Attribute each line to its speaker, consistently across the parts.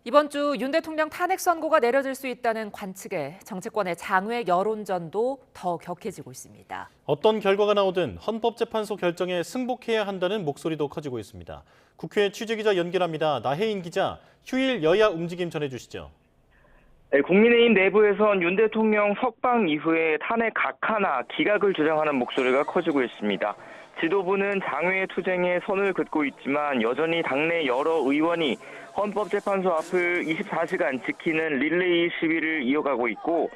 Speaker 1: 이번 주 윤 대통령 탄핵 선고가 내려질 수 있다는 관측에 정치권의 장외 여론전도 더 격해지고 있습니다.
Speaker 2: 어떤 결과가 나오든 헌법재판소 결정에 승복해야 한다는 목소리도 커지고 있습니다. 국회 취재기자 연결합니다. 나혜인 기자, 휴일 여야 움직임 전해주시죠.
Speaker 3: 네, 국민의힘 내부에선 윤 대통령 석방 이후에 탄핵 각하나 기각을 주장하는 목소리가 커지고 있습니다. 지도부는 장외 투쟁에 선을 긋고 있지만 여전히 당내 여러 의원이 헌법재판소 앞을 24시간 지키는 릴레이 시위를 이어가고 있고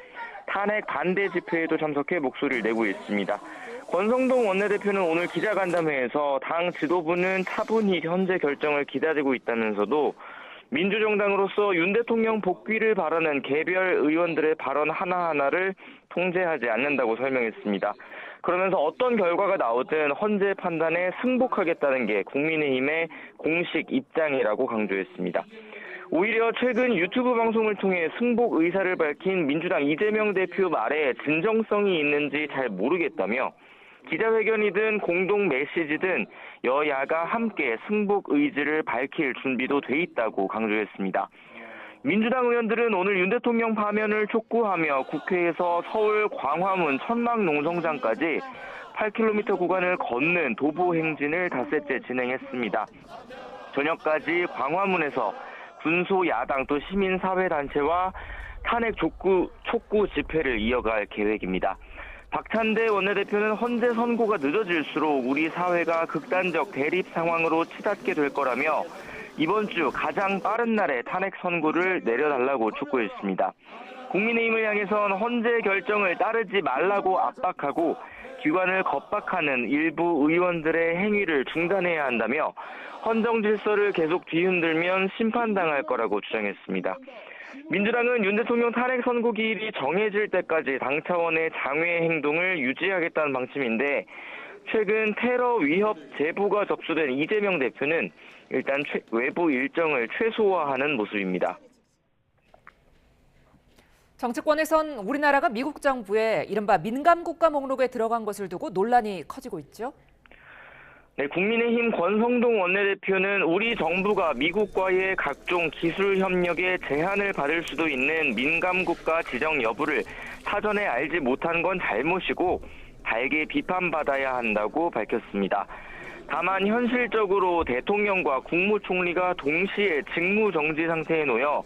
Speaker 3: 탄핵 반대 집회에도 참석해 목소리를 내고 있습니다. 권성동 원내대표는 오늘 기자간담회에서 당 지도부는 차분히 현재 결정을 기다리고 있다면서도 민주정당으로서 윤 대통령 복귀를 바라는 개별 의원들의 발언 하나하나를 통제하지 않는다고 설명했습니다. 그러면서 어떤 결과가 나오든 헌재 판단에 승복하겠다는 게 국민의힘의 공식 입장이라고 강조했습니다. 오히려 최근 유튜브 방송을 통해 승복 의사를 밝힌 민주당 이재명 대표 말에 진정성이 있는지 잘 모르겠다며 기자회견이든 공동 메시지든 여야가 함께 승복 의지를 밝힐 준비도 돼 있다고 강조했습니다. 민주당 의원들은 오늘 윤 대통령 파면을 촉구하며 국회에서 서울 광화문 천막농성장까지 8km 구간을 걷는 도보 행진을 닷새째 진행했습니다. 저녁까지 광화문에서 군소 야당 또 시민사회단체와 탄핵 촉구 집회를 이어갈 계획입니다. 박찬대 원내대표는 헌재 선고가 늦어질수록 우리 사회가 극단적 대립 상황으로 치닫게 될 거라며 이번 주 가장 빠른 날에 탄핵 선고를 내려달라고 촉구했습니다. 국민의힘을 향해선 헌재 결정을 따르지 말라고 압박하고 기관을 겁박하는 일부 의원들의 행위를 중단해야 한다며 헌정 질서를 계속 뒤흔들면 심판당할 거라고 주장했습니다. 민주당은 윤 대통령 탄핵 선고 기일이 정해질 때까지 당 차원의 장외 행동을 유지하겠다는 방침인데 최근 테러 위협 제보가 접수된 이재명 대표는 일단 외부 일정을 최소화하는 모습입니다.
Speaker 1: 정치권에선 우리나라가 미국 정부의 이른바 민감국가 목록에 들어간 것을 두고 논란이 커지고 있죠.
Speaker 3: 네, 국민의힘 권성동 원내대표는 우리 정부가 미국과의 각종 기술 협력에 제한을 받을 수도 있는 민감국가 지정 여부를 사전에 알지 못한 건 잘못이고 달게 비판받아야 한다고 밝혔습니다. 다만 현실적으로 대통령과 국무총리가 동시에 직무정지 상태에 놓여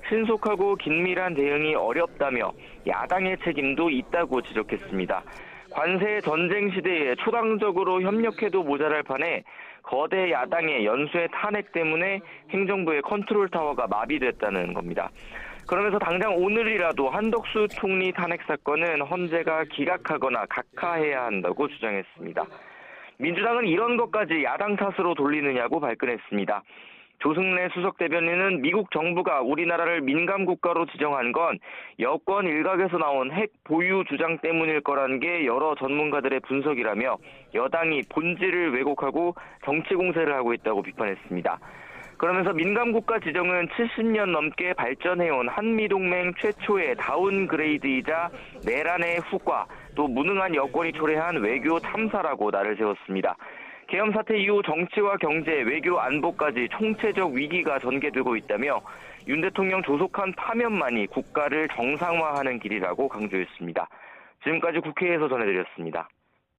Speaker 3: 신속하고 긴밀한 대응이 어렵다며 야당의 책임도 있다고 지적했습니다. 관세 전쟁 시대에 초당적으로 협력해도 모자랄 판에 거대 야당의 연쇄 탄핵 때문에 행정부의 컨트롤 타워가 마비됐다는 겁니다. 그러면서 당장 오늘이라도 한덕수 총리 탄핵 사건은 헌재가 기각하거나 각하해야 한다고 주장했습니다. 민주당은 이런 것까지 야당 탓으로 돌리느냐고 발끈했습니다. 조승래 수석 대변인은 미국 정부가 우리나라를 민감국가로 지정한 건 여권 일각에서 나온 핵 보유 주장 때문일 거라는 게 여러 전문가들의 분석이라며 여당이 본질을 왜곡하고 정치 공세를 하고 있다고 비판했습니다. 그러면서 민감국가 지정은 70년 넘게 발전해온 한미동맹 최초의 다운그레이드이자 내란의 후과 또 무능한 여권이 초래한 외교 참사라고 날을 세웠습니다. 계엄 사태 이후 정치와 경제, 외교, 안보까지 총체적 위기가 전개되고 있다며 윤 대통령 조속한 파면만이 국가를 정상화하는 길이라고 강조했습니다. 지금까지 국회에서 전해드렸습니다.